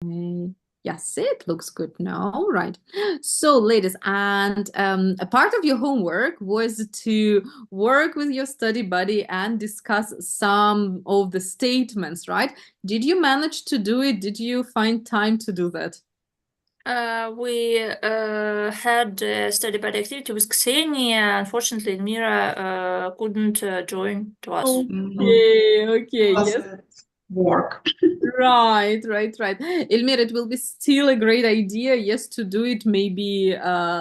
Yes, it looks good now, right? So, ladies, and a part of your homework was to work with your study buddy and discuss some of the statements, right? Did you manage to do it? Did you find time to do that? We had a study buddy activity with Ksenia. Unfortunately, Mira couldn't join to us. Okay, okay, Was yes. at work. Right. Elmir, it will be still a great idea, yes, to do it maybe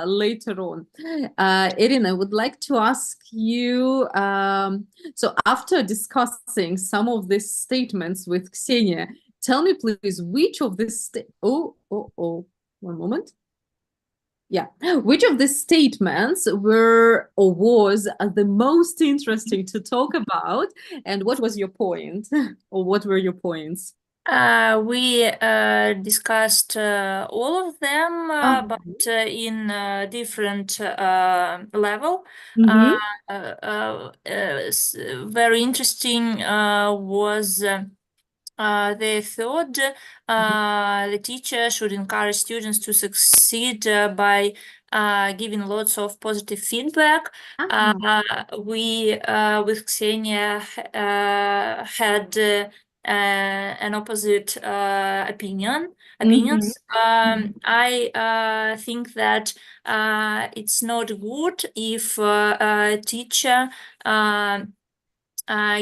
later on. Erin, I would like to ask you, so after discussing some of these statements with Ksenia, tell me please, which of these, one moment. Yeah. Which of these statements were or was the most interesting to talk about? And what was your point? Or what were your points? We discussed all of them, but in different level. Mhm. Very interesting was they thought the teacher should encourage students to succeed by giving lots of positive feedback. We, with Ksenia, had an opposite opinions. I think that it's not good if a teacher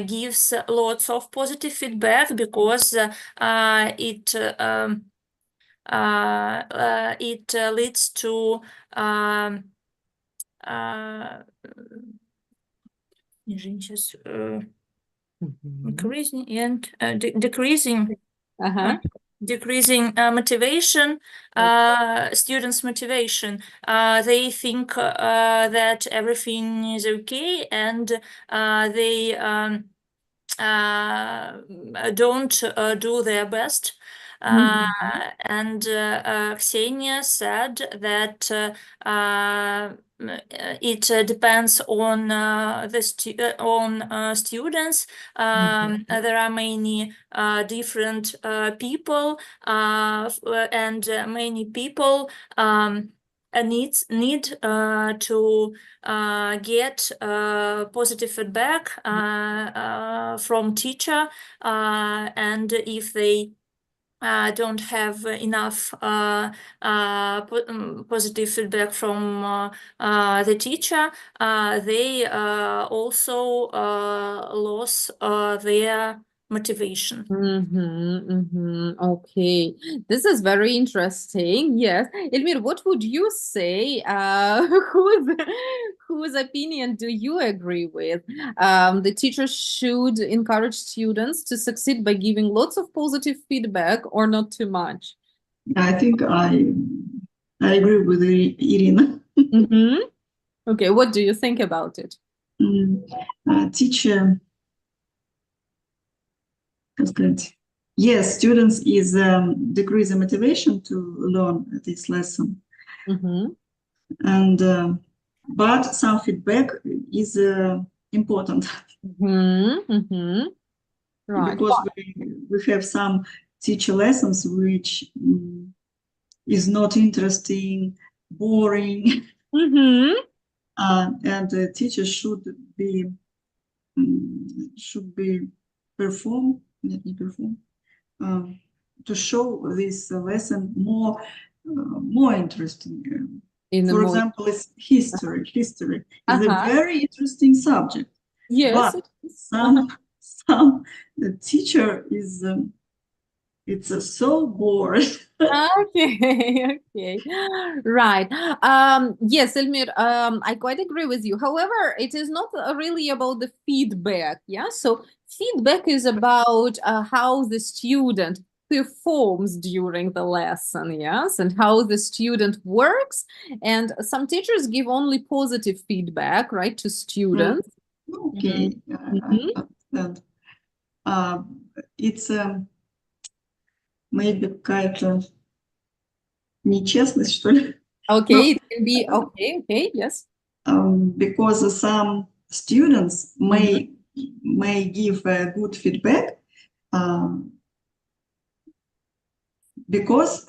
gives lots of positive feedback because it leads to increasing and decreasing decreasing motivation, students' motivation. They think that everything is okay, and they don't do their best. And Ksenia said that it depends on students. There are many different people, and many people need to get positive feedback from teacher, and if they don't have enough positive feedback from the teacher, they also lose their motivation. Okay, this is very interesting. Yes, Elmir, what would you say? Whose opinion do you agree with? The teacher should encourage students to succeed by giving lots of positive feedback, or not too much? I think I agree with Irina. Okay, what do you think about it? Teacher, yes, students is decrease the motivation to learn this lesson, and but some feedback is important. Right. Because we have some teacher lessons which is not interesting, boring, and the teacher should be perform, let me perform, to show this lesson more interesting. For example, it's history. History is a very interesting subject. Yes. But the teacher is it's so bored. Okay. Right. Yes, Elmir, I quite agree with you. However, it is not really about the feedback. Yeah. So feedback is about how the student performs during the lesson, yes, and how the student works. And some teachers give only positive feedback, right, to students. Okay. It's maybe какая-то нечестность, что ли? Okay, it can be okay, yes. Because some students may give good feedback, because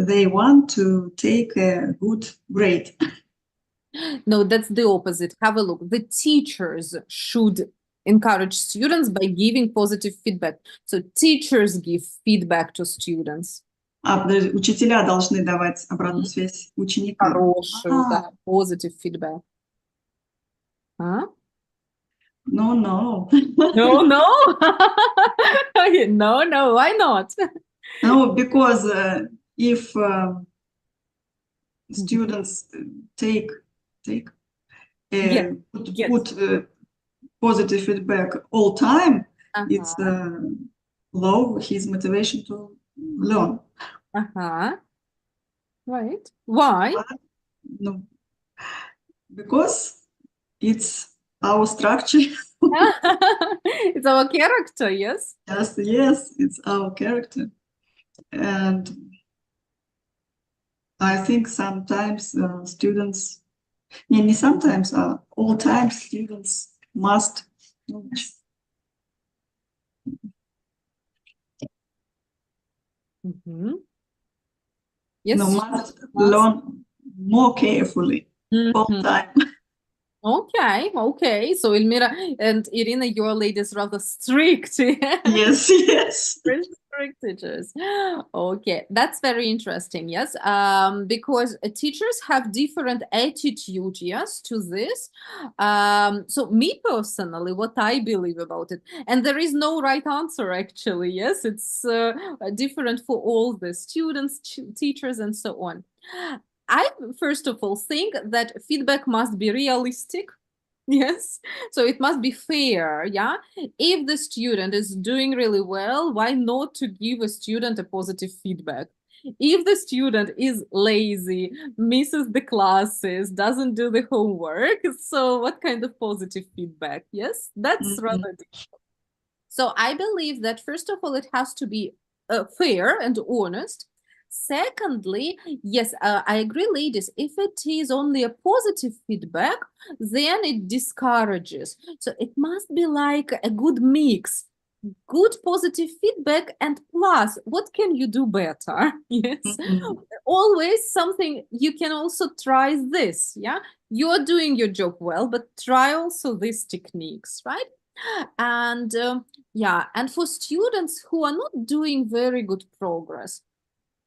they want to take a good grade. No, that's the opposite. Have a look. The teachers should encourage students by giving positive feedback. So teachers give feedback to students. Подожди, учителя должны давать обратную связь ученикам. Хорошую, да, positive feedback. Huh? No. No. Okay, no, why not? No, because if students take Yes. put positive feedback all time, it's low his motivation to learn. Right. Why? No, because it's our structure. It's our character, yes? Yes, it's our character. And I think sometimes students, не sometimes, all time students must Yes. must learn more carefully all time. Okay. So Elmira and Irina, your ladies rather strict. Yes. Very strict teachers. Okay, that's very interesting. Yes, because teachers have different attitude, yes, to this. So me personally, what I believe about it, and there is no right answer actually. Yes, it's different for all the students, teachers, and so on. I first of all think that feedback must be realistic. Yes, so it must be fair, yeah? If the student is doing really well, why not to give a student a positive feedback? If the student is lazy, misses the classes, doesn't do the homework, so what kind of positive feedback? Yes, that's rather difficult. So I believe that first of all, it has to be fair and honest. Secondly, yes, I agree, ladies, if it is only a positive feedback, then it discourages. So it must be like a good mix. Good positive feedback and plus, what can you do better? Yes, always something you can also try this. Yeah, you're doing your job well, but try also these techniques, right? And and for students who are not doing very good progress,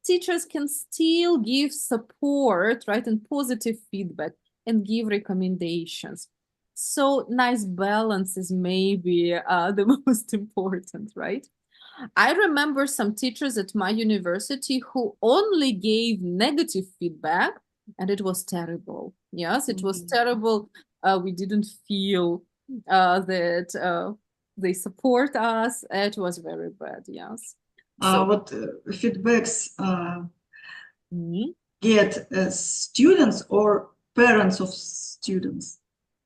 teachers can still give support, right, and positive feedback and give recommendations. So nice balance is maybe the most important, right? I remember some teachers at my university who only gave negative feedback, and it was terrible. Yes, it was terrible. We didn't feel that they support us. It was very bad, yes. So, what feedbacks get students or parents of students?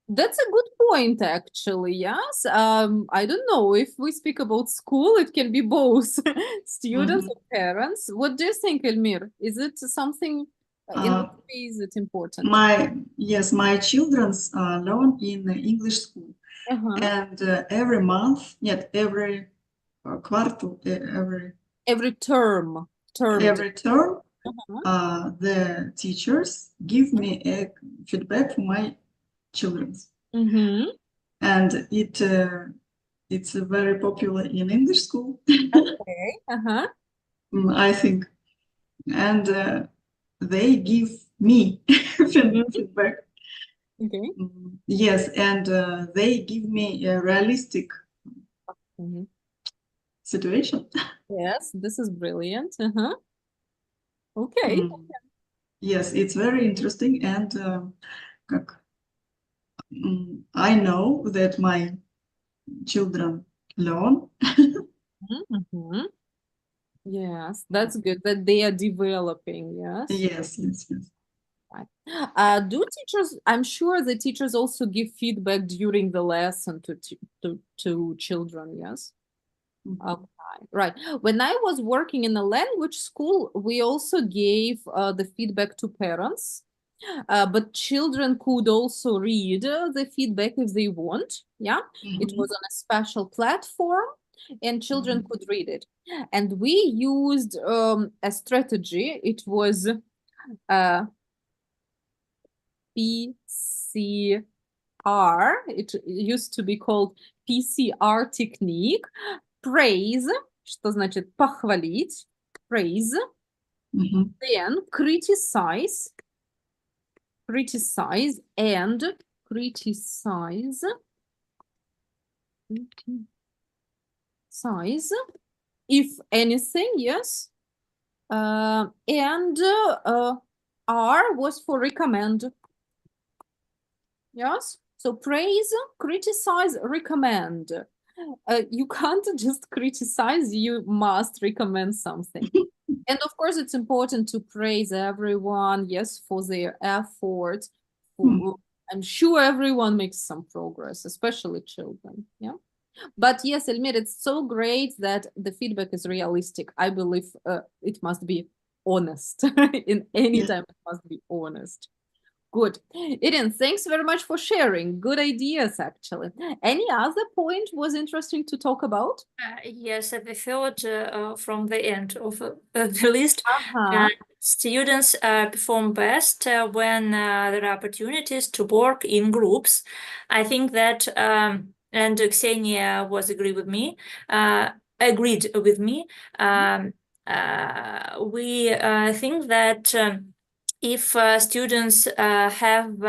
That's a good point, actually. Yes. I don't know if we speak about school, it can be both students or parents. What do you think, Elmir? Is it something is it important? My children's learn in English school, and every month, every quarter, every term, the teachers give me a feedback for my children, and it's very popular in English school. Okay. I think, and they give me feedback. Okay. Yes, and they give me a realistic situation. Yes, this is brilliant. Okay. Yes, it's very interesting, and I know that my children learn. Yes, that's good that they are developing. Yes. Right. Do teachers? I'm sure the teachers also give feedback during the lesson to children. Yes. Okay. Right. When I was working in a language school, we also gave the feedback to parents. But children could also read the feedback if they want. Yeah, it was on a special platform. and children could read it. And we used a strategy. It was PCR. It used to be called PCR technique. Praise, что значит похвалить, praise, then criticize, and criticize, if anything, yes, and R was for recommend. Yes, so praise, criticize, recommend. You can't just criticize, you must recommend something. And of course, it's important to praise everyone, yes, for their efforts. I'm sure everyone makes some progress, especially children, yeah. But yes, Elmir, it's so great that the feedback is realistic. I believe it must be honest. In any time, it must be honest. Good. Irin, thanks very much for sharing. Good ideas, actually. Any other point was interesting to talk about? Yes, the third from the end of the list. Students perform best when there are opportunities to work in groups. I think that, and Ksenia agreed with me. We think that if students have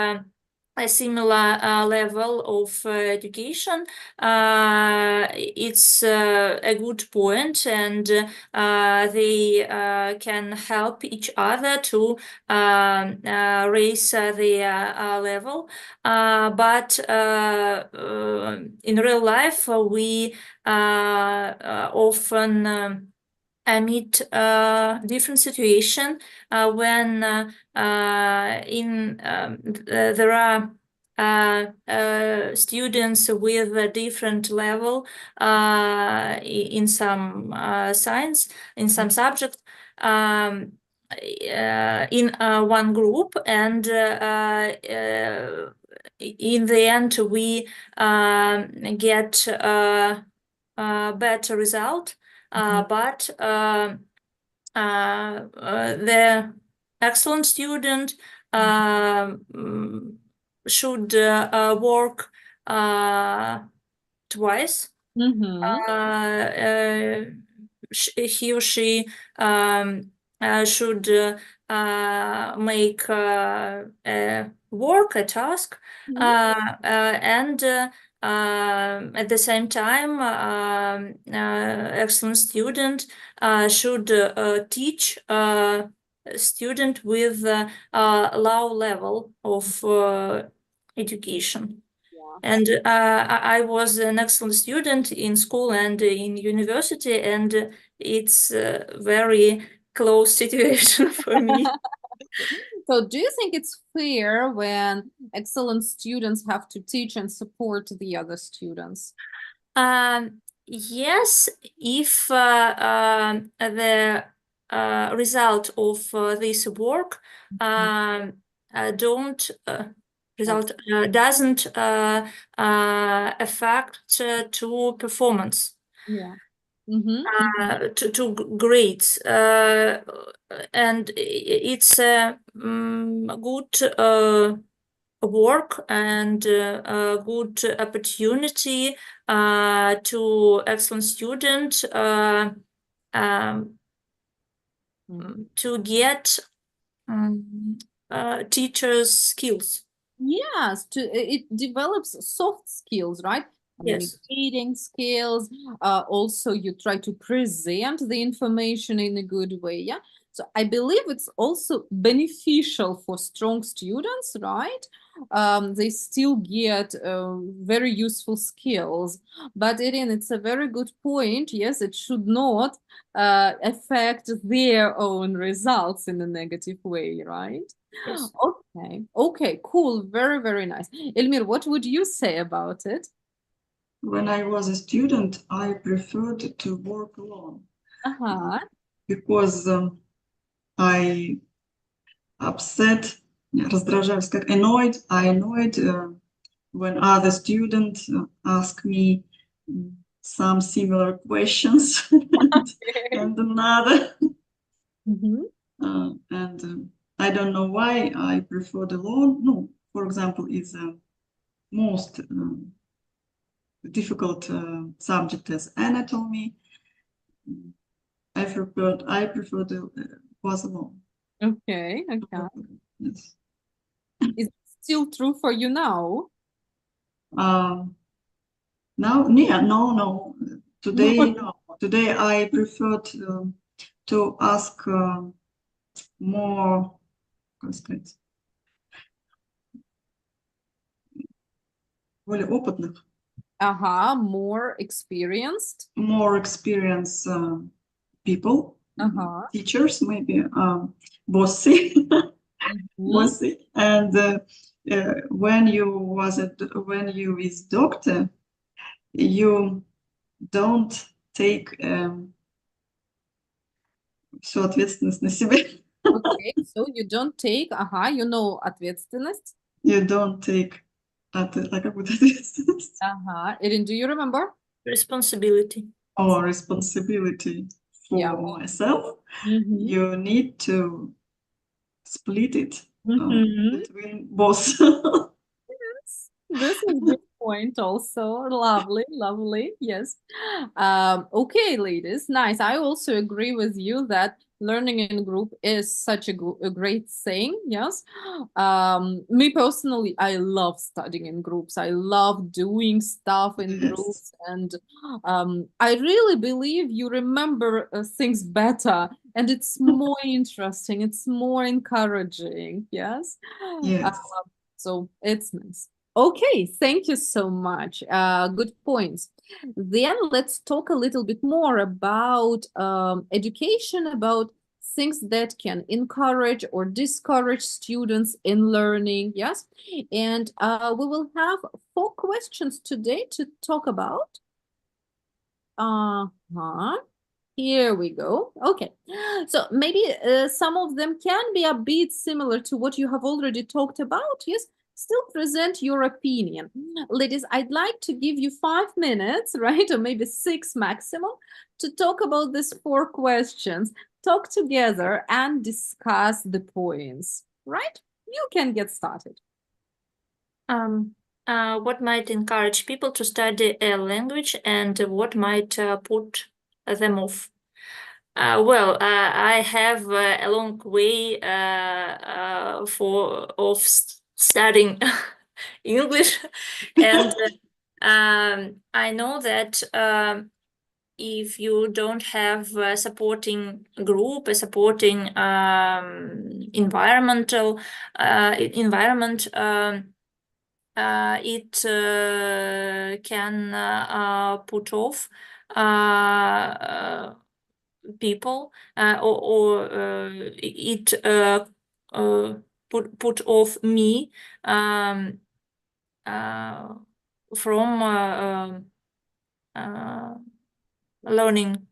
a similar level of education, it's a good point, and they can help each other to raise their level. But in real life, we often meet different situation when there are students with a different level in some science, in some subject, in one group, and in the end we get a better result. But the excellent student should work twice. He or she should make work, a task, and at the same time, excellent student should teach a student with a low level of education. And I was an excellent student in school and in university, and it's a very close situation for me. So do you think it's fair when excellent students have to teach and support the other students? Yes, if the result of this work doesn't affect to performance. Yeah. To grades, and it's a good work and a good opportunity to excellent student to get teachers' skills. Yes, it develops soft skills, right? Yes. Communicating skills. Also, you try to present the information in a good way. Yeah. So I believe it's also beneficial for strong students, right? They still get very useful skills. But Irin, it's a very good point. Yes, it should not affect their own results in a negative way, right? Yes. Okay, cool. Very, very nice. Elmir, what would you say about it? When I was a student, I preferred to work alone because I раздражаюсь, как annoyed. I annoyed when other students ask me some similar questions and another. And I don't know why I prefer the law. No, for example, is most difficult subject as anatomy. I prefer the was law. Okay. Yes. Is it still true for you now? Now, yeah, no. Today, no. Today I prefer to ask more, более опытных, more experienced people, teachers, maybe bossy, bossy. And when you is doctor, you don't take всю ответственность на себя. Okay, so you don't take, ответственность. You don't take какую-то ответственность. Erin, do you remember? Responsibility. Or responsibility for myself. You need to split it between both. Yes, this is a good point also. Lovely, yes. Okay, ladies, nice. I also agree with you that learning in group is such a great thing, yes. Me personally, I love studying in groups. I love doing stuff in groups, and I really believe you remember things better, and it's more interesting, it's more encouraging, yes. Yes. So it's nice. Okay, thank you so much. Good points. Then let's talk a little bit more about education, about things that can encourage or discourage students in learning. Yes, and we will have 4 questions today to talk about. Here we go. Okay, so maybe some of them can be a bit similar to what you have already talked about. Yes, still present your opinion. Ladies, I'd like to give you 5 minutes, right, or maybe 6 maximum, to talk about these 4 questions, talk together and discuss the points, right? You can get started. What might encourage people to study a language, and what might put them off? Well, I have a long way of studying English, and I know that if you don't have a supporting group, a supporting environment, it can put off people, or it put off me from learning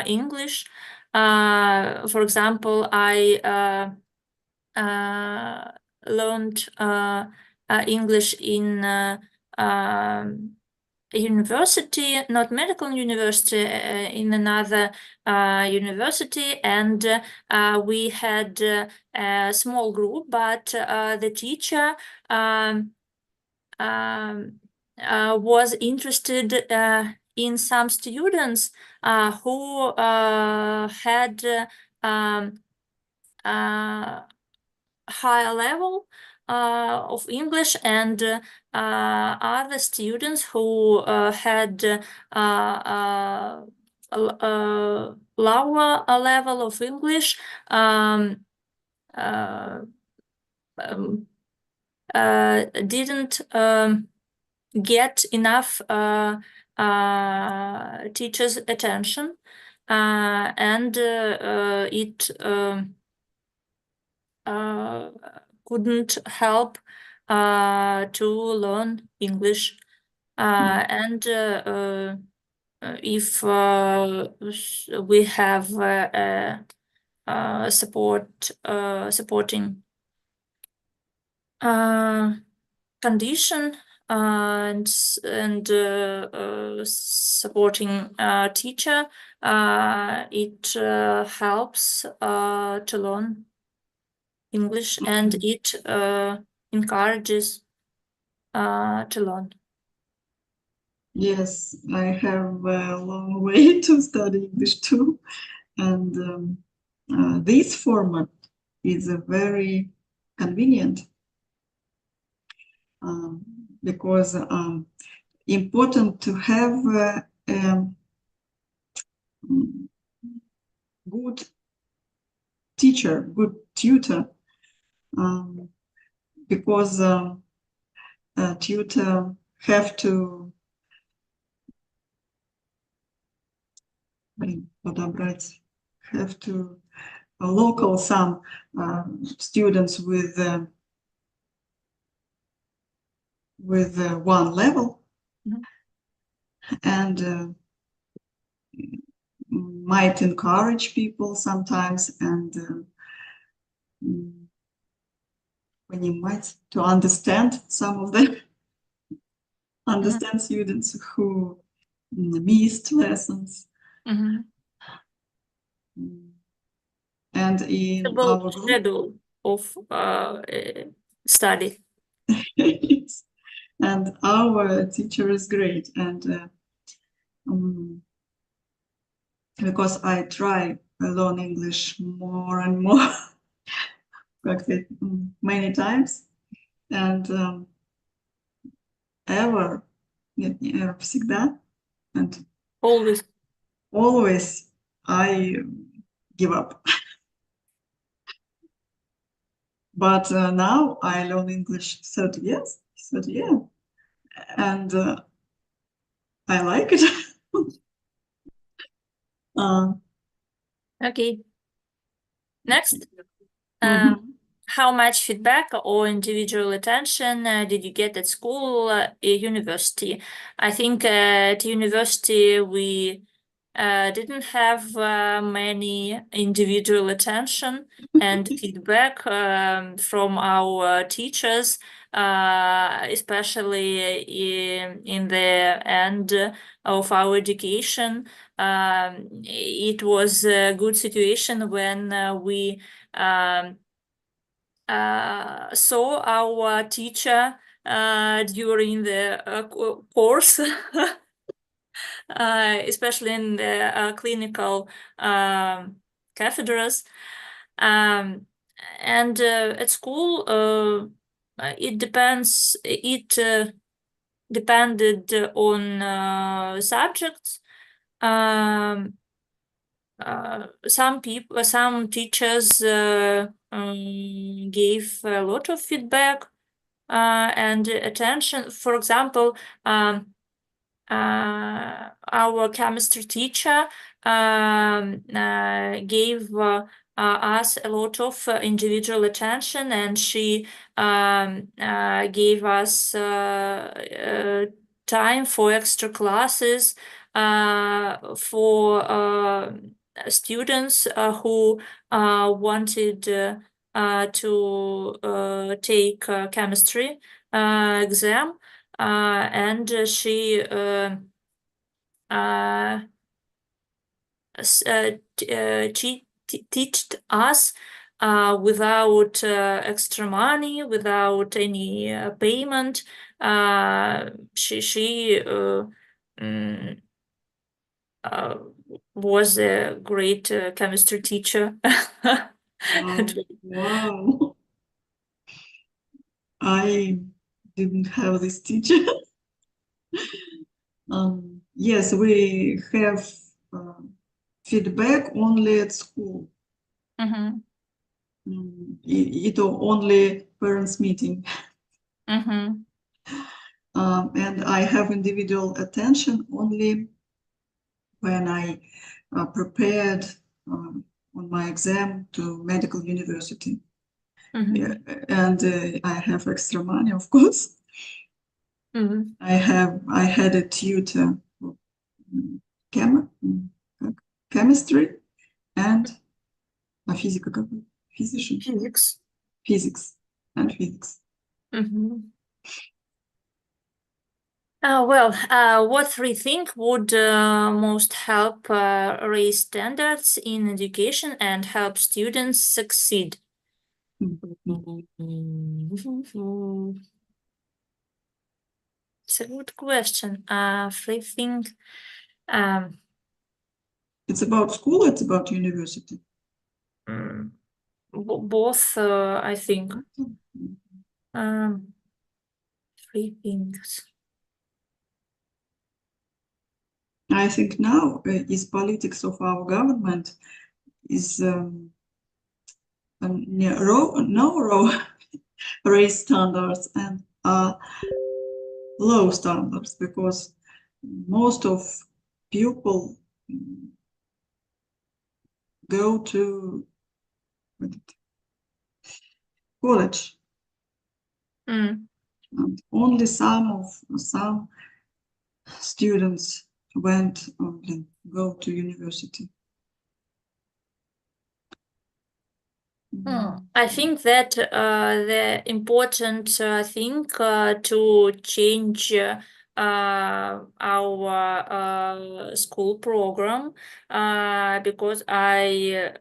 English. For example, I learned English in university, not medical university, in another university, and we had a small group, but the teacher was interested in some students who had higher level of English, and other students who had lower level of English didn't get enough teachers' attention, and it couldn't help to learn English. And if we have supporting condition, supporting teacher, it helps to learn English, and it encourages to learn. Yes, I have a long way to study English too, and this format is a very convenient because important to have good teacher, good tutor, because tutor have to local some students with one level, and might encourage people sometimes, and when you might to understand some of them, understand students who missed lessons. And in our schedule of study. And our teacher is great, and because I try to learn English more and more, many times, and всегда, and always I give up. But now I learn English 30 years, and I like it. Okay. Next. How much feedback or individual attention did you get at school, university? I think at university we didn't have many individual attention and feedback from our teachers, especially in the end of our education. It was a good situation when we saw our teacher during the course, especially in the clinical cathedrals. And at school, it depends. It depended on subjects. Some teachers gave a lot of feedback and attention. For example, our chemistry teacher gave us a lot of individual attention, and she gave us time for extra classes for students who wanted to take chemistry exam, and she taught us without extra money, without any payment. She was a great chemistry teacher. Wow. I didn't have this teacher. Yes, we have feedback only at school. It only parents meeting. And I have individual attention only when I prepared on my exam to medical university. And I have extra money, of course. I had a tutor for chemistry and a physics and physics. What three think would most help raise standards in education and help students succeed? It's a good question. Three think. It's about school, it's about university. Both, I think. Three things. I think now is politics of our government is raise standards and low standards, because most of people go to college, and only some students go to university. I think that the important thing to change our school program, because I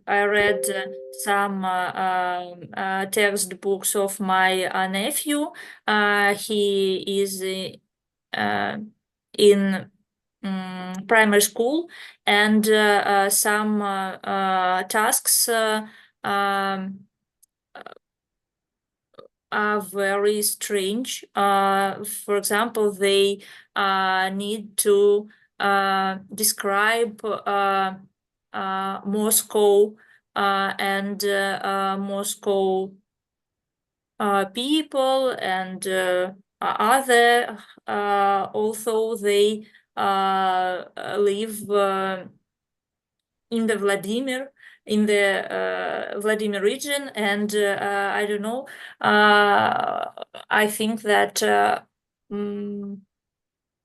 read some textbooks of my nephew. He is in primary school, and some tasks are very strange. For example, they need to describe Moscow and Moscow people and other, although they live in the Vladimir region, and I don't know. I think that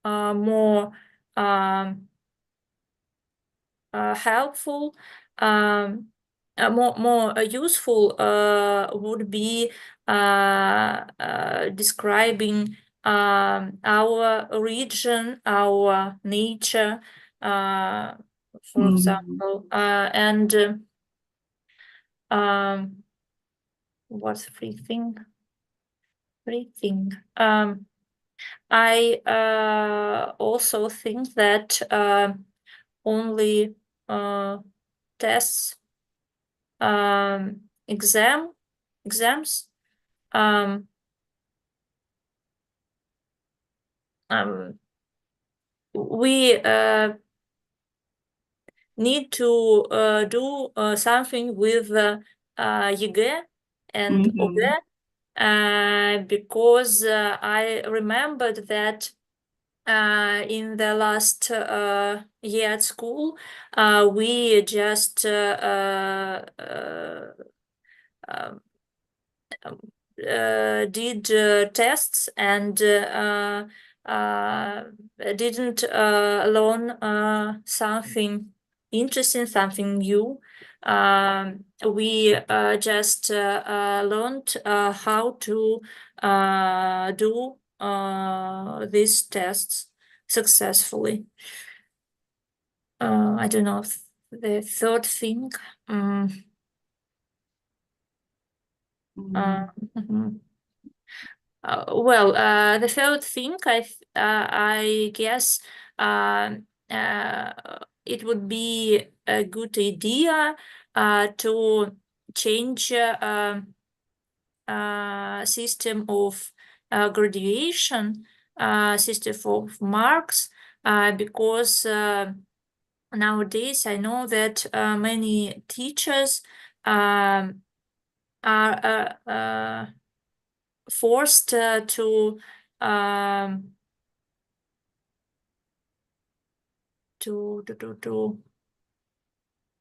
more helpful, more useful would be describing our region, our nature, for example, and what's free thing? I also think that only tests, exams, we need to do something with ЕГЭ and ОГЭ, because I remembered that in the last year at school, we just did tests and didn't learn something interesting, something new. We just learned how to do these tests successfully. I don't know. The third thing. The third thing, I guess it would be a good idea to change system of graduation, system of marks, because nowadays I know that many teachers are forced to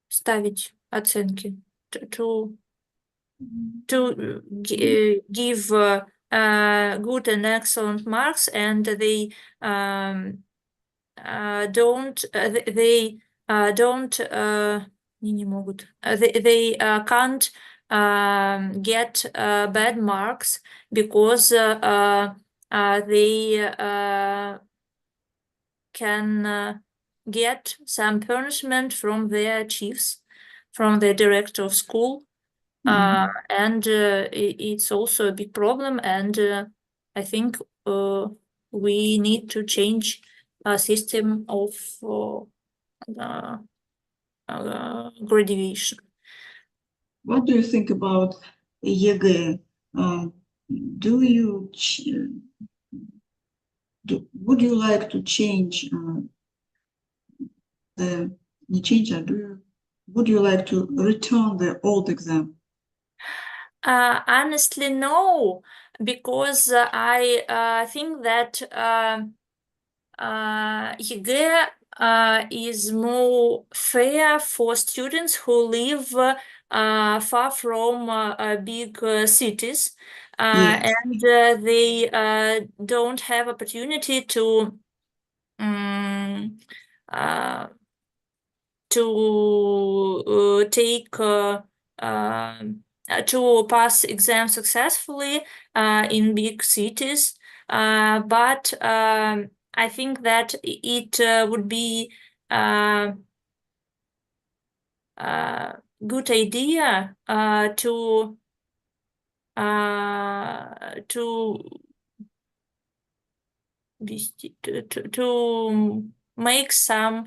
ставить оценки, to give good and excellent marks, and they don't не могут, they can't get bad marks, because they can get some punishment from their chiefs, from the director of school. And it's also a big problem, and I think we need to change a system of graduation. What do you think about ЕГЭ? Would you like to change would you like to return the old exam? Honestly, no, because I think that ЕГЭ is more fair for students who live far from big cities, Yes. and they don't have opportunity to take to pass exams successfully in big cities, but I think that it would be good idea to make some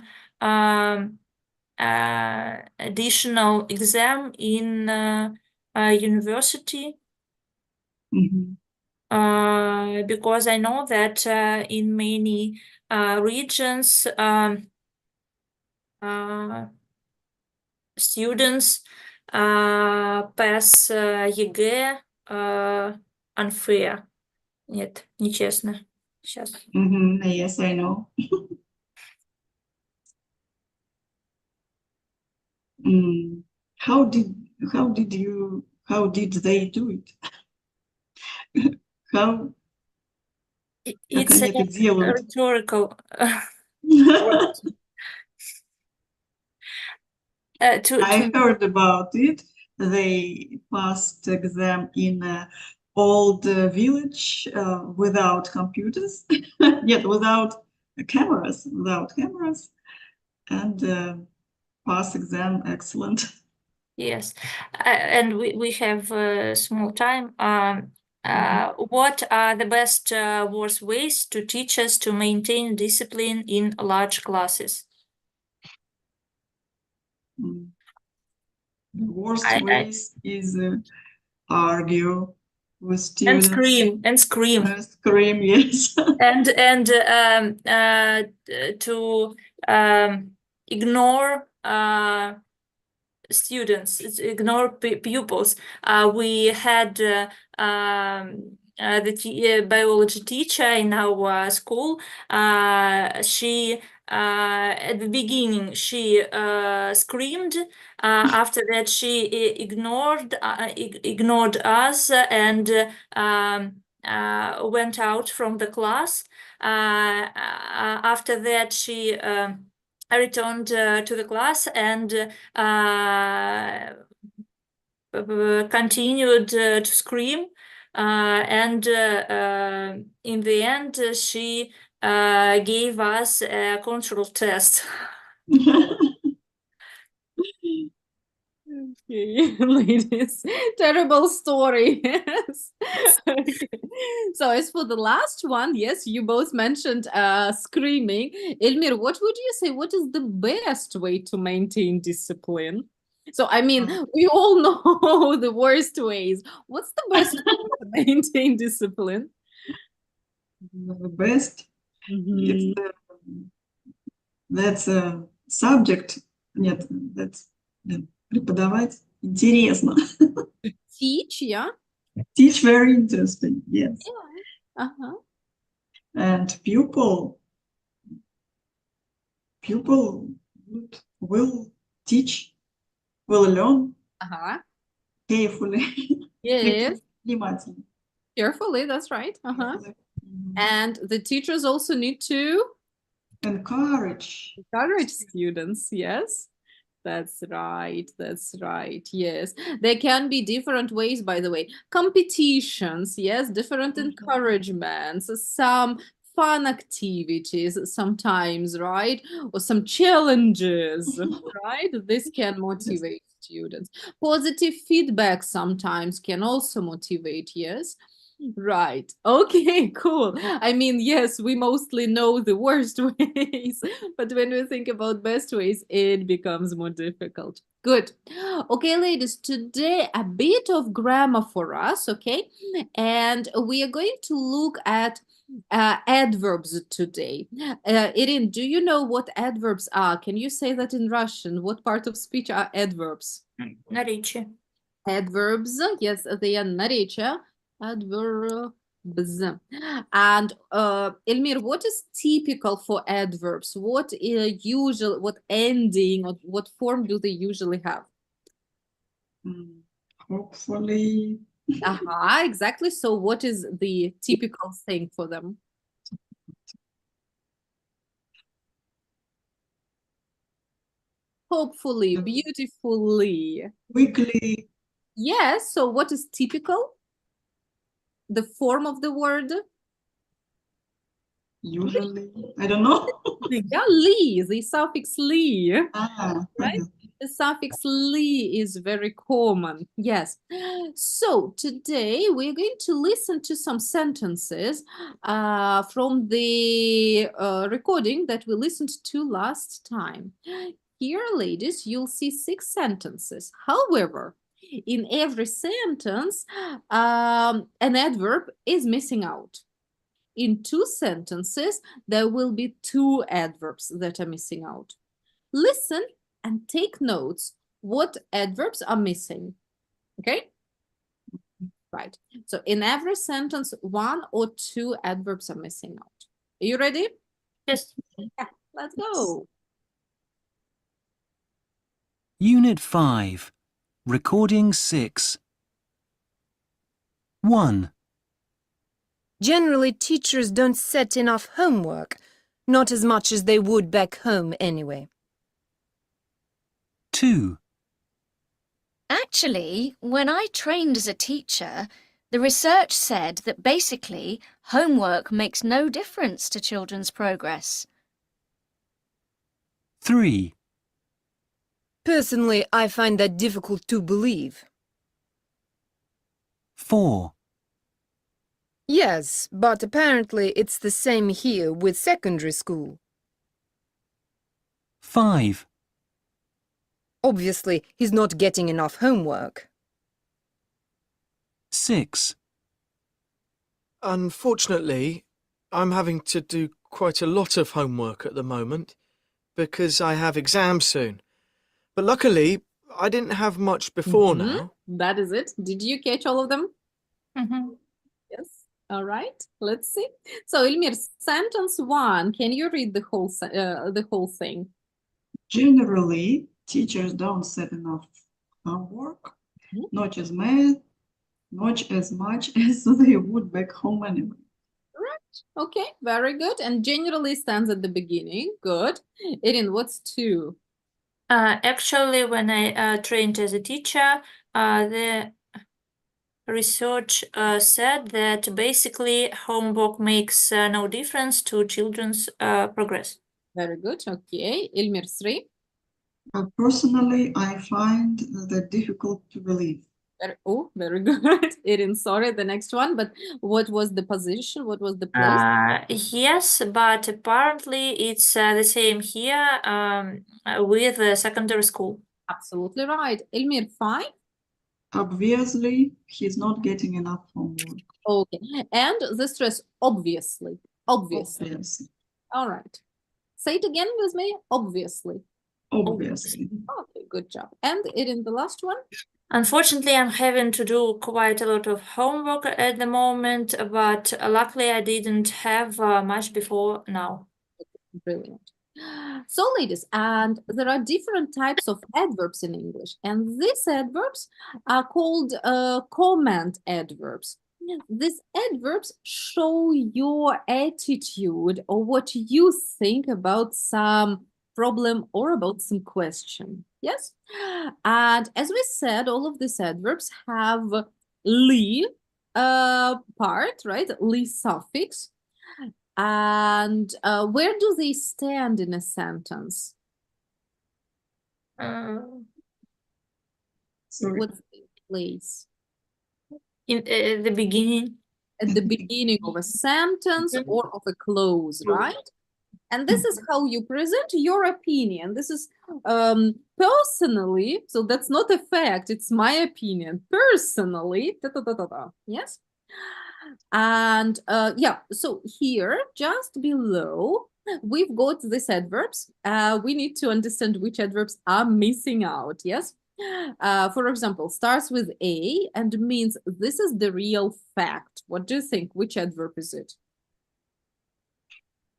additional exam in university. Because I know that in many regions students pass ЕГЭ unfair. Нет, нечестно. Сейчас. Yes, I know. How did they do it? It's a rhetorical. I heard about it. They passed exam in an old village without computers, yet without cameras, and pass exam excellent. Yes, and we have small time. What are the best worst ways to teachers to maintain discipline in large classes? The worst ways is argue with students. And scream. Scream, yes. and to ignore students, ignore pupils. We had the biology teacher in our school. She at the beginning she screamed. After that, she ignored us and went out from the class. After that, she I returned to the class and continued to scream. And in the end, she gave us a control test. Okay, ladies, terrible story. Yes. Okay. So as for the last one, yes, you both mentioned screaming. Elmir, what would you say? What is the best way to maintain discipline? So, I mean, we all know the worst ways. What's the best way to maintain discipline? The best? That's a subject. Нет, that's преподавать интересно. Teach, yeah? Teach very interesting, yes. Yeah. And pupil will teach, will learn carefully. Yes. Внимательно. Carefully, that's right. And the teachers also need to encourage students, yes. That's right. That's right. Yes. There can be different ways, by the way. Competitions, yes, different encouragements, some fun activities sometimes, right? Or some challenges, right? This can motivate students. Positive feedback sometimes can also motivate, yes. Right. Okay, cool. I mean, yes, we mostly know the worst ways, but when we think about best ways, it becomes more difficult. Good. Okay, ladies, today a bit of grammar for us, okay? And we are going to look at adverbs today. Irin, do you know what adverbs are? Can you say that in Russian? What part of speech are adverbs? Наречие. Adverbs, yes, they are наречия. Adverbs. And Elmir, what is typical for adverbs? What usual, what ending, or what form do they usually have? Hopefully. Exactly. So what is the typical thing for them? Hopefully, beautifully. Quickly. Yes, so what is typical? The form of the word? Usually. I don't know. Yeah, li, the suffix li. Right? Okay. The suffix li is very common. Yes. So today we're going to listen to some sentences from the recording that we listened to last time. Here, ladies, you'll see 6 sentences. However, in every sentence, an adverb is missing out. In 2 sentences, there will be 2 adverbs that are missing out. Listen and take notes what adverbs are missing. Okay? Right. So in every sentence, 1 or 2 adverbs are missing out. Are you ready? Yes. Yeah, let's go. Unit 5, Recording 6. 1. Generally, teachers don't set enough homework, not as much as they would back home anyway. 2. Actually, when I trained as a teacher, the research said that basically homework makes no difference to children's progress. 3. Personally, I find that difficult to believe. 4. Yes, but apparently it's the same here with secondary school. 5. Obviously, he's not getting enough homework. 6. Unfortunately, I'm having to do quite a lot of homework at the moment because I have exams soon. But luckily, I didn't have much before now. That is it. Did you catch all of them? Mhm. Yes. All right. Let's see. So, Ilmir, sentence 1. Can you read the whole thing? Generally, teachers don't set enough homework, not as much as they would back home anyway. Okay, very good. And generally stands at the beginning. Good. Irin, what's 2? Actually, when I trained as a teacher, the research said that basically homework makes no difference to children's progress. Very good. Okay. Ilmir, 3. Personally, I find that difficult to believe. Very good. Irin, sorry, the next one. But what was the position? What was the place? Yes, but apparently it's the same here with secondary school. Absolutely right. Ilmir, 5. Obviously, he's not getting enough homework. Okay. And the stress, obviously. Obviously. Obviously. All right. Say it again with me. Obviously. Obviously. Okay, good job. And Irin, the last one? Unfortunately, I'm having to do quite a lot of homework at the moment, but luckily I didn't have much before now. Brilliant. So, ladies, and there are different types of adverbs in English, and these adverbs are called comment adverbs. These adverbs show your attitude or what you think about some problem or about some question. Yes. And as we said, all of these adverbs have li part, right? Li suffix. And where do they stand in a sentence? Sorry. What's the place? In the beginning. At the beginning of a sentence Mhm. or of a clause, right? And this is how you present your opinion. This is personally, so that's not a fact, it's my opinion. Personally, yes? And yeah, so here, just below, we've got these adverbs. We need to understand which adverbs are missing out, yes? For example, starts with A and means this is the real fact. What do you think? Which adverb is it?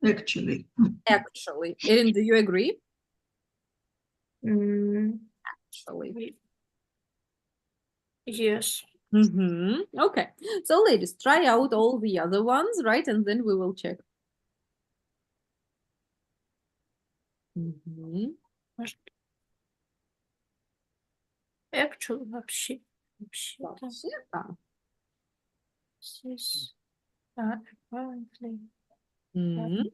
Actually. Actually. Erin, do you agree? Mm, Actually. yes. Okay. So ladies, try out all the other ones, right? And then we will check. Actually, вообще. Вообще-то. This, apparently. Мгм.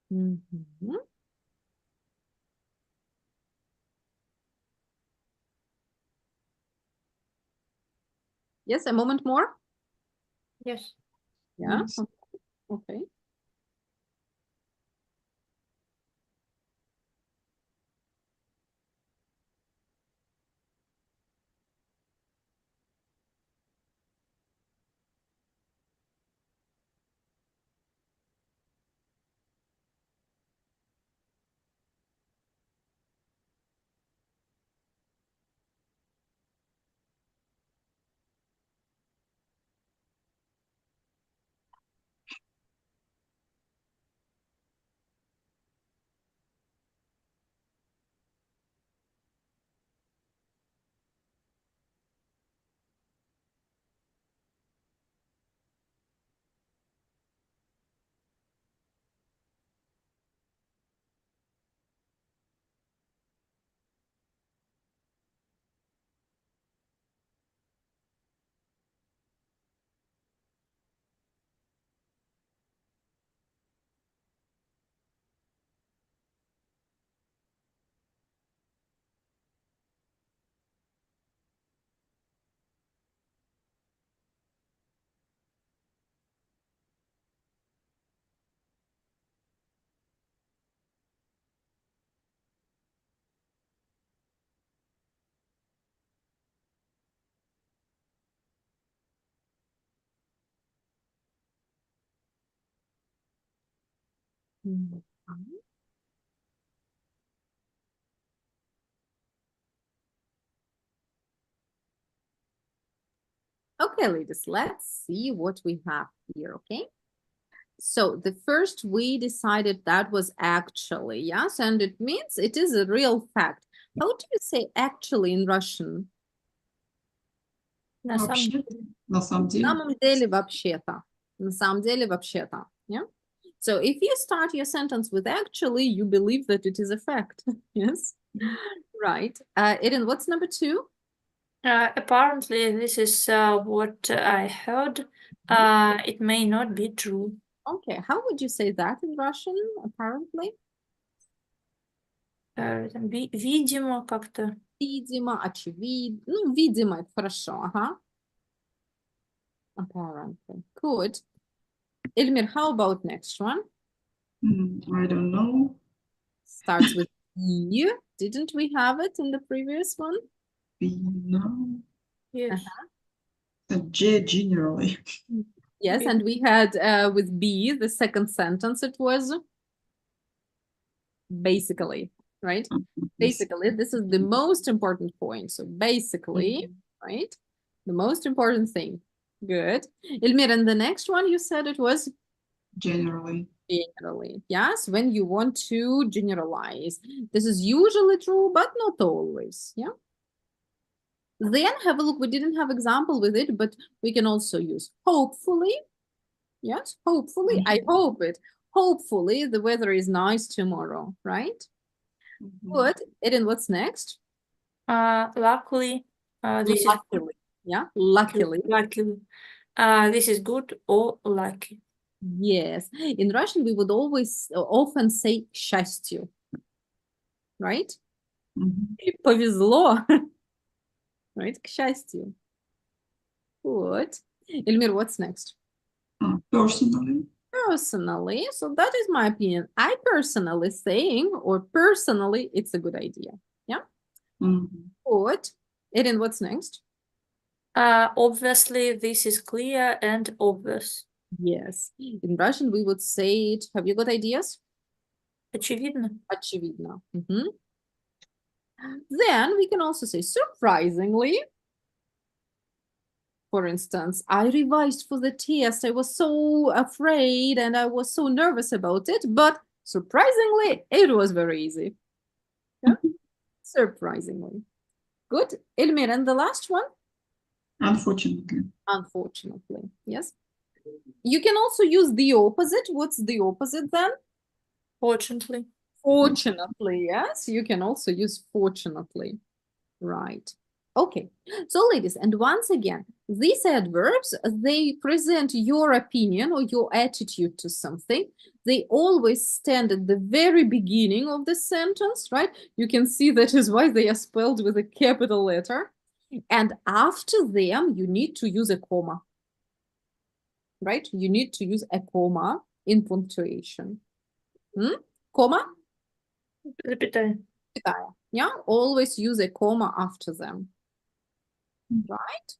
Мгм. Yes, a moment more. Yes. Yeah. Yes. Okay. Mhm. Okay, ladies, let's see what we have here, okay? So the first we decided that was actually, yes, and it means it is a real fact. How do you say actually in Russian? На самом Вообще, деле. на самом На деле. самом деле, вообще-то. На самом деле, вообще-то. Yeah? So if you start your sentence with actually, you believe that it is a fact. Yes? Right. Erin, what's number 2? Apparently, this is what I heard. It may not be true. Okay. How would you say that in Russian, apparently? Там, видимо, как-то. Видимо, очевидно. Ну, видимо, это хорошо. Ага. Apparently. Good. Elmir, how about next one? I don't know. Starts with E. Didn't we have it in the previous one? No. Yes. Generally. Yes, Yeah. and we had with B, the second sentence, it was basically. right? Yes. Basically, this is the most important point. So basically, right? The most important thing. Good. Elmir, and the next one you said it was Generally. generally. Yes, when you want to generalize. This is usually true, but not always. Yeah. Then have a look. We didn't have example with it, but we can also use hopefully. Yes, hopefully. I hope it. Hopefully the weather is nice tomorrow, right? Good. Erin, what's next? Luckily, this is Luckily. Yeah, luckily. luckily. This is good or lucky. Yes. In Russian, we would always often say счастью, right? Или повезло, right? К счастью. Good. Elmir, what's next? Personally. Personally, so that is my opinion. I personally saying or personally, it's a good idea. Yeah. Good. Erin, what's next? Obviously, this is clear and obvious. Yes. In Russian, we would say it. Have you got ideas? Очевидно. Очевидно. Then we can also say surprisingly. For instance, I revised for the test. I was so afraid and I was so nervous about it, but surprisingly, it was very easy. Yeah? Surprisingly. Good. Elmir, and the last one? Unfortunately. Unfortunately. Yes. You can also use the opposite. What's the opposite then? Fortunately. Fortunately, yes. You can also use fortunately. Right. Okay. So, ladies, and once again, these adverbs, they present your opinion or your attitude to something. They always stand at the very beginning of the sentence, right? You can see that is why they are spelled with a capital letter. And after them, you need to use a comma, right? You need to use a comma in punctuation. Comma? Запятая. Yeah, always use a comma after them. Right?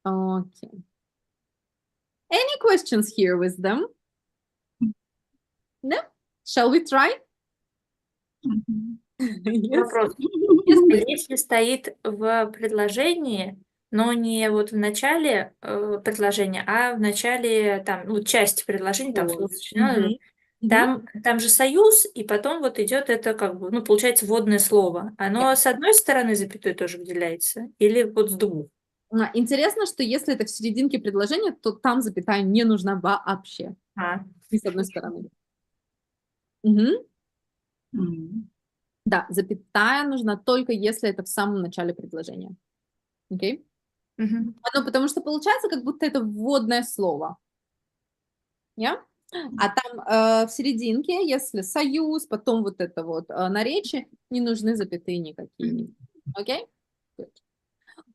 Okay. Any questions here with them? No? Shall we try? Yes. Вопрос. Если стоит в предложении, но не вот в начале предложения, а в начале там, ну, часть предложения, там, слово сочетание, там же союз, и потом вот идет это как бы, ну, получается вводное слово. Оно с одной стороны запятой тоже выделяется, или вот с двух? Интересно, что если это в серединке предложения, то там запятая не нужна вообще. Ни с одной стороны. Да, запятая нужна только если это в самом начале предложения. Окей? Ну, потому что получается, как будто это вводное слово. Yeah? А там в серединке, если союз, потом вот это вот наречие, не нужны запятые никакие. Okay? Good.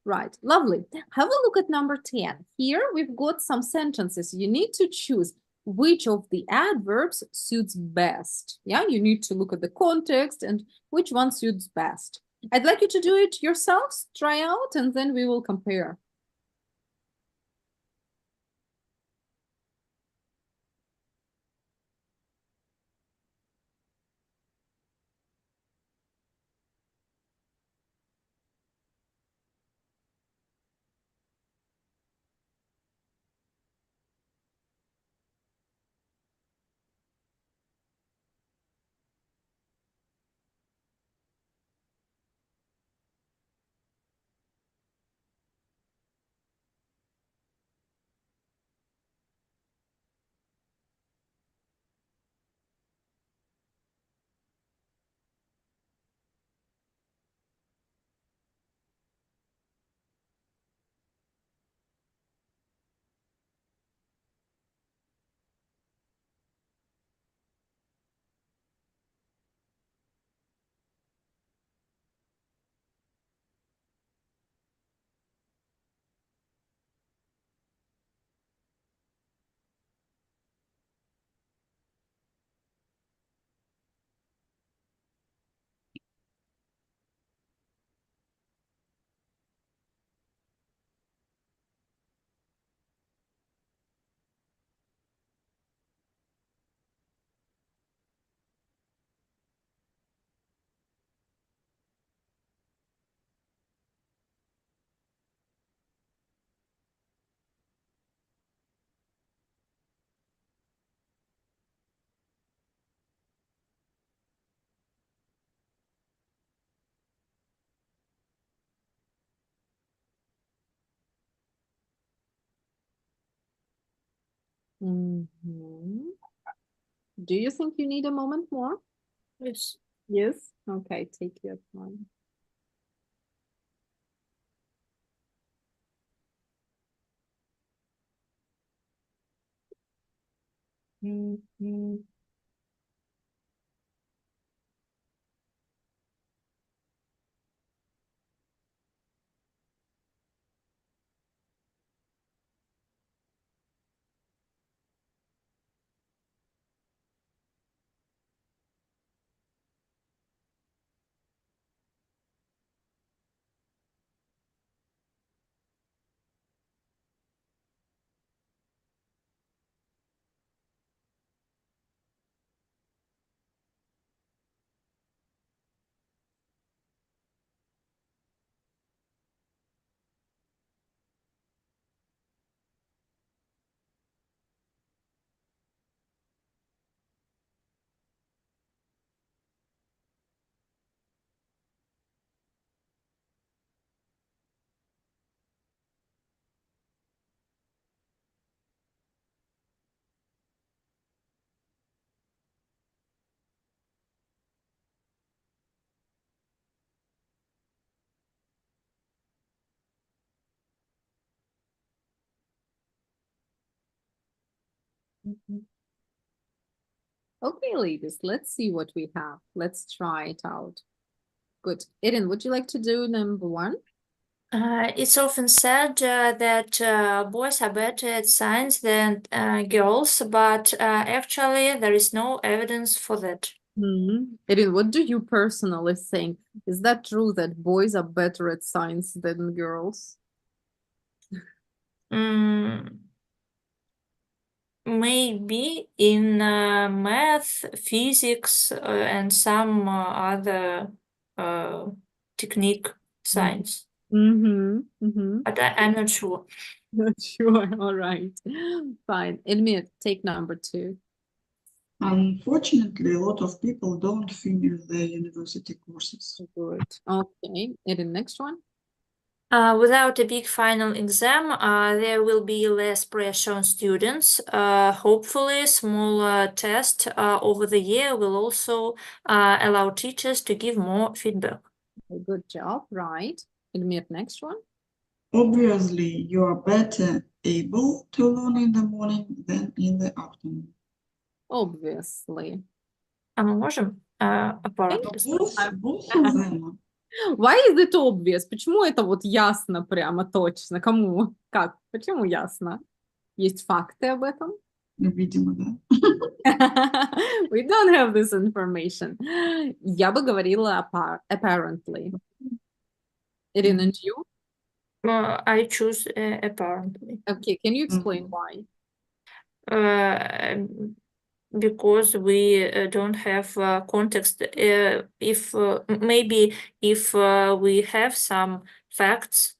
Right, lovely. Have a look at number 10. Here we've got some sentences. You need to choose which of the adverbs suits best. Yeah, you need to look at the context and which one suits best. I'd like you to do it yourselves, try out, and then we will compare. Mhm. Do you think you need a moment more? Yes. Yes. Okay, take your time. Mhm. Mhm. Okay, ladies, let's see what we have. Let's try it out. Good. Erin, would you like to do number one? It's often said that boys are better at science than girls, but actually there is no evidence for that. Erin, what do you personally think? Is that true that boys are better at science than girls? Maybe in math, physics, and some other technique science, but I'm not sure. Not sure. All right. Fine. Elmir, take number two. Unfortunately, a lot of people don't finish their university courses. Good. Okay. Erin, next one. Without a big final exam, there will be less pressure on students. Hopefully, smaller tests over the year will also allow teachers to give more feedback. Okay, good job. Right. Elmir, next one. Obviously, you are better able to learn in the morning than in the afternoon. Obviously. А мы можем apparently Both of them. Why is it obvious? Почему это вот ясно прямо точно? Кому? Как? Почему ясно? Есть факты об этом? Видимо, да. We don't have this information. Я бы говорила apparently. Erin, and you? I choose apparently. Okay, can you explain why? Because we don't have context. If maybe if we have some facts,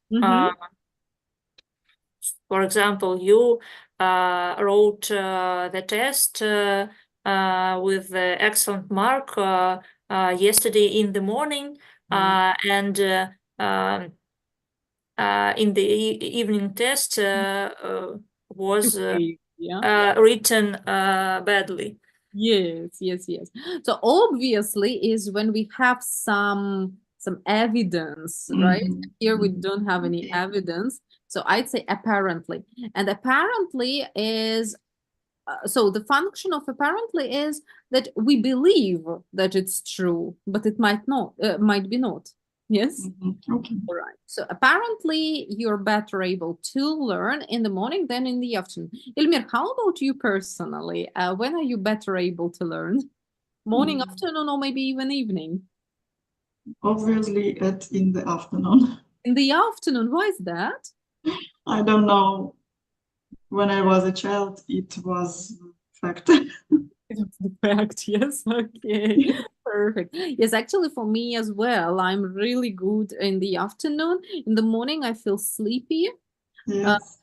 for example, you wrote the test with the excellent mark yesterday in the morning, and in the evening test was written badly. Yes. So obviously is when we have some evidence, right? Here we don't have any evidence. So I'd say apparently. And apparently is so the function of apparently is that we believe that it's true, but it might be not. Yes. Okay. All right. So apparently you're better able to learn in the morning than in the afternoon. Ilmir, how about you personally? When are you better able to learn? Morning, afternoon, or maybe even evening? Obviously, in the afternoon. In the afternoon. Why is that? I don't know. When I was a child, it was fact. It's the fact, yes. Okay, perfect. Yes, actually, for me as well, I'm really good in the afternoon. In the morning, I feel sleepy. Yes.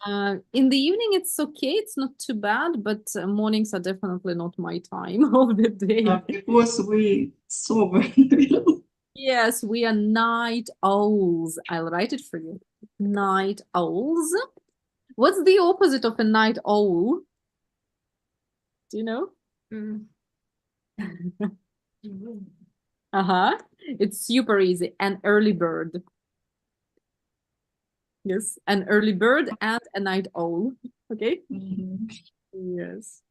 In the evening, it's okay. It's not too bad, but mornings are definitely not my time of the day. Because we sober. Yes, we are night owls. I'll write it for you. Night owls. What's the opposite of a night owl? Do you know? Mm. It's super easy. An early bird. Yes, an early bird and a night owl. Okay? Mhm. Yes.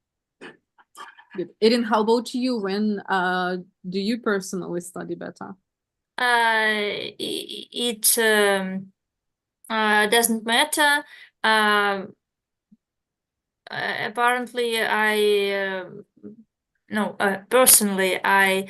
Good. Erin, how about you? When do you personally study better? It doesn't matter. Apparently, personally, I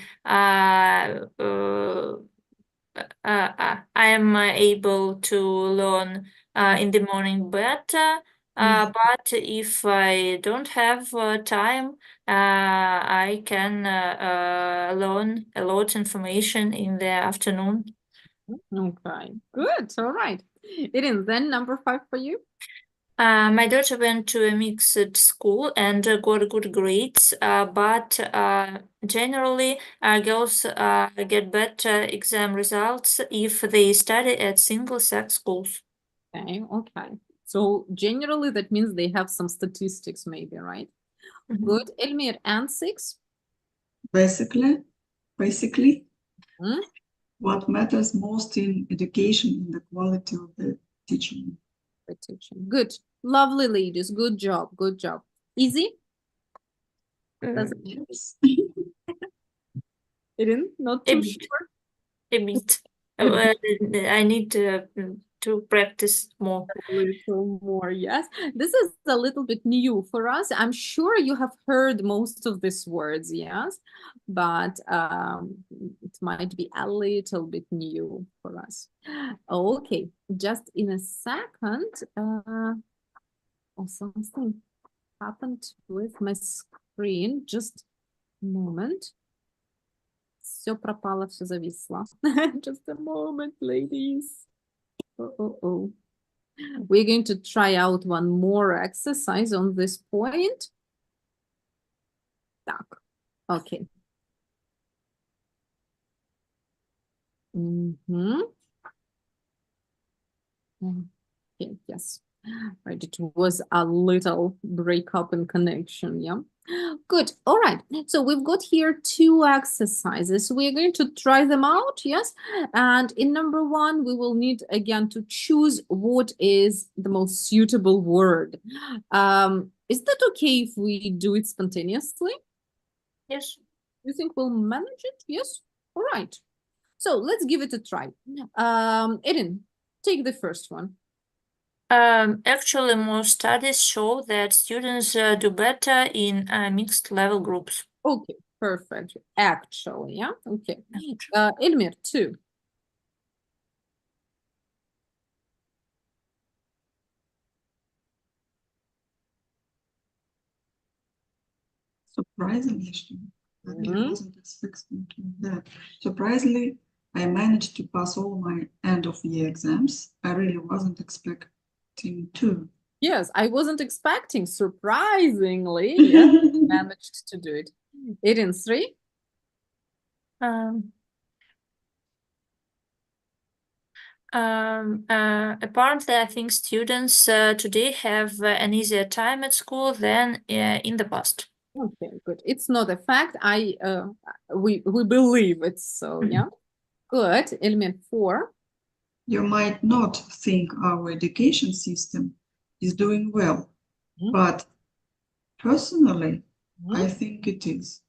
am able to learn in the morning better. But if I don't have time, I can learn a lot information in the afternoon. Okay, good. All right. Erin, then number 5 for you. My daughter went to a mixed school and got good grades, but generally, girls get better exam results if they study at single-sex schools. Okay. So generally that means they have some statistics maybe, right? Mhm. Good. Elmir, and 6? Basically, Hmm? what matters most in education is the quality of the teaching. The teaching. Good. Lovely ladies. Good job. Good job. Easy? Does it Yes. Erin, not A too bit. sure? A bit. A bit. I need to practice more. A little more, yes. This is a little bit new for us. I'm sure you have heard most of these words, yes, but it might be a little bit new for us. Okay, just in a second, something happened with my screen. Just a moment. Все пропало, все зависло. Just a moment, ladies. Oh. We're going to try out one more exercise on this point. Так, okay. Okay, yes. Right, it was a little breakup in connection, yeah. Good, all right. So we've got here 2 exercises. We're going to try them out, yes. And in number 1, we will need again to choose what is the most suitable word. Is that okay if we do it spontaneously? Yes. You think we'll manage it? Yes? All right. So let's give it a try. Erin, take the first one. Actually, most studies show that students do better in mixed level groups. Okay, perfect. Actually, yeah. Okay. Elmir, 2. Surprisingly, I really wasn't expecting that. Surprisingly, I managed to pass all my end of year exams. I really wasn't expecting to. Yes, I wasn't expecting. Surprisingly, yes, managed to do it. Erin, 3. Apparently, I think students today have an easier time at school than in the past. Okay, good. It's not a fact. We believe it. So yeah, good. Elmir, 4. You might not think our education system is doing well, but personally, I think it is.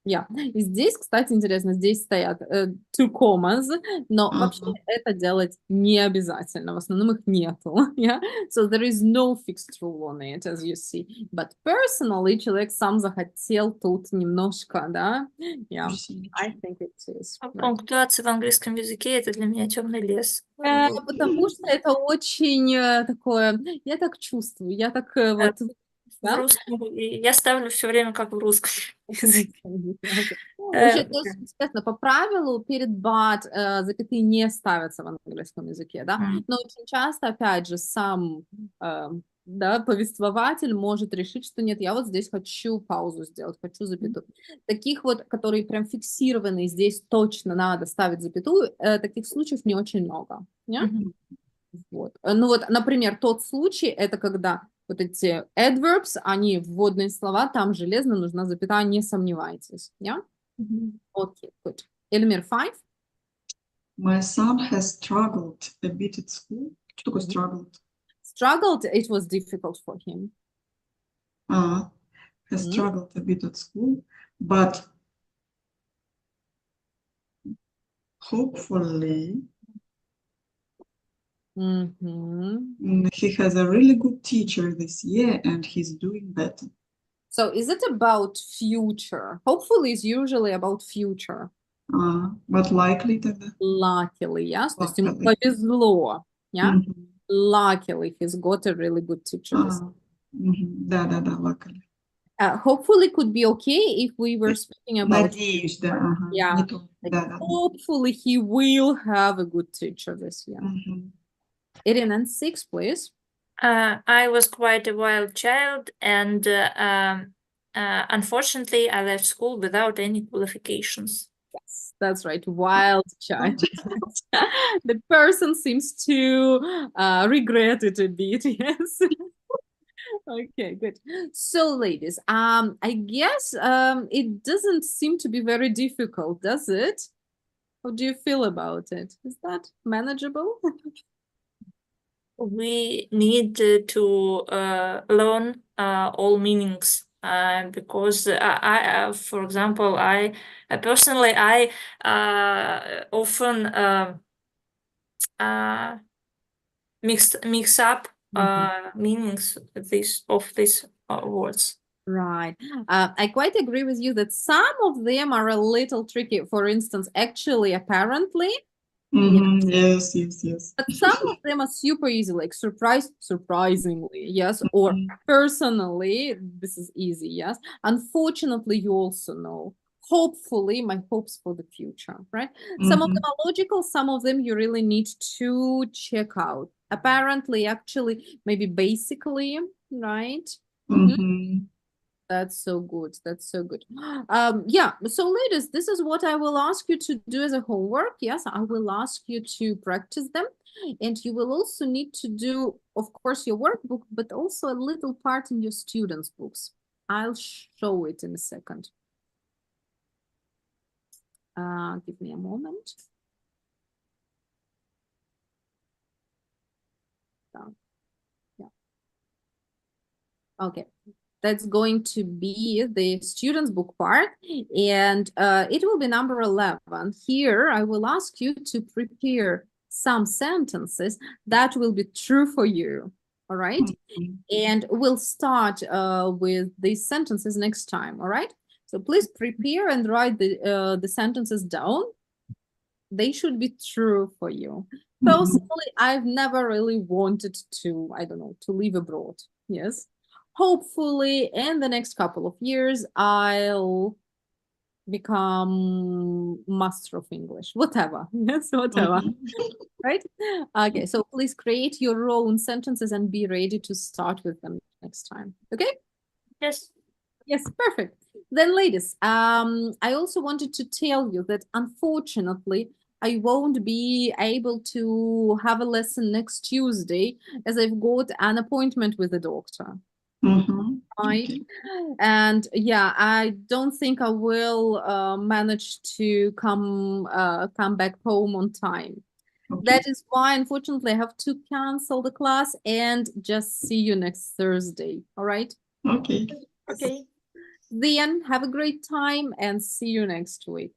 Yeah. И здесь, кстати, интересно, здесь стоят 2 commas, но вообще это делать не обязательно, в основном их нету, yeah? So there is no fixed rule on it, as you see. But personally, человек сам захотел тут немножко, да? Yeah, I think it is. Пунктуация в английском языке — это для меня темный лес. Потому что это очень такое, я так чувствую, я так вот... В русском, я ставлю все время как в русском языке. Вообще, тоже интересно, по правилу перед but запятые не ставятся в английском языке, да? Но очень часто, опять же, сам да, повествователь может решить, что нет, я вот здесь хочу паузу сделать, хочу запятую. Таких вот, которые прям фиксированы, здесь точно надо ставить запятую, таких случаев не очень много. Yeah? Вот. Ну вот, например, тот случай, это когда Вот эти adverbs, они вводные слова, там железно нужна запятая, не сомневайтесь. Yeah? Okay, good. Эльмир, 5. My son has struggled a bit at school. Что такое struggled? Struggled, it was difficult for him. Has struggled a bit at school, but hopefully he has a really good teacher this year and he's doing better. So is it about future? Hopefully it's usually about future. But likely тогда. Luckily, yes. То есть ему Luckily. повезло. Yeah? Мгм. Luckily, he's got a really good teacher. Да, luckily. Hopefully could be okay if we were speaking about Надеюсь, да. Ага. Yeah. Не то. like, Да. hopefully he will have a good teacher this year. Irina, and 6, please. I was quite a wild child, and unfortunately, I left school without any qualifications. Yes, that's right. Wild child. The person seems to regret it a bit. Yes. Okay, good. So, ladies, I guess it doesn't seem to be very difficult, does it? How do you feel about it? Is that manageable? We need to learn all meanings because for example, I personally often mix up meanings of these words. Right. I quite agree with you that some of them are a little tricky. For instance, actually, apparently, Yes. but some of them are super easy, like surprisingly, yes, or personally, this is easy, yes. Unfortunately, you also know. Hopefully, my hopes for the future, right? Some of them are logical, some of them you really need to check out. Apparently, actually, maybe basically, right? That's so good. That's so good. Yeah, so ladies, this is what I will ask you to do as a homework. Yes, I will ask you to practice them. And you will also need to do, of course, your workbook, but also a little part in your students' books. I'll show it in a second. Give me a moment. Yeah. Okay. That's going to be the students book part, and it will be number 11. Here, I will ask you to prepare some sentences that will be true for you, all right? And we'll start with these sentences next time, all right? So please prepare and write the sentences down. They should be true for you. Personally, I've never really wanted to, I don't know, to live abroad, yes? Hopefully, in the next couple of years, I'll become master of English, whatever. Yes, whatever. Right? Okay, so please create your own sentences and be ready to start with them next time. Okay? Yes. Yes, perfect. Then, ladies, I also wanted to tell you that unfortunately, I won't be able to have a lesson next Tuesday as I've got an appointment with the doctor. Right. And yeah, I don't think I will manage to come back home on time. That is why, unfortunately, I have to cancel the class and just see you next Thursday. All right. Okay. Okay. Then have a great time and see you next week.